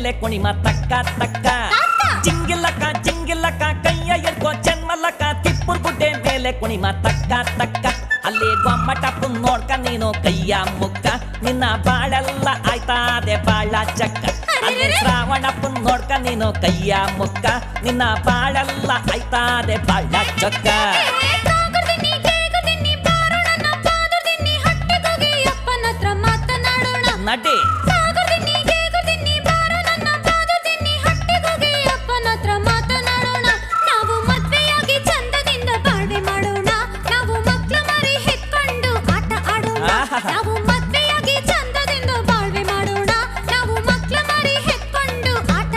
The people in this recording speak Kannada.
ಮೇಲೆ ಕುಣಿಮ ತಕ್ಕ ತಕ್ಕ ಜಿಂಗಿಲ್ಲಕ ಕೈಯ ಎಡ್ಕೋ ಜನ್ಮಲ್ಲಕ ತಿಪ್ಪುರ್ ಗುಡ್ಡೆ ಮೇಲೆ ಕುಣಿಮ ತಕ್ಕ ತಕ್ಕ ಅಲ್ಲಿ ಗೊಮ್ಮಟಪ್ಪು ನೋಡ್ಕ ನೀನು ಕೈಯ ಮುಕ್ಕ ನಿನ್ನ ಬಾಳೆಲ್ಲ ಆಯ್ತಾದೆ ಬಾಳ ಚಕ್ಕ ಅಲ್ಲಿ ಶ್ರಾವಣಪ್ಪು ನೋಡ್ಕ ನೀನು ಕೈಯ ಮುಕ್ಕ ನಿನ್ನ ಬಾಳೆಲ್ಲ ಆಯ್ತಾದೆ ಬಾಳ ಚಕ್ಕ ನಡೆ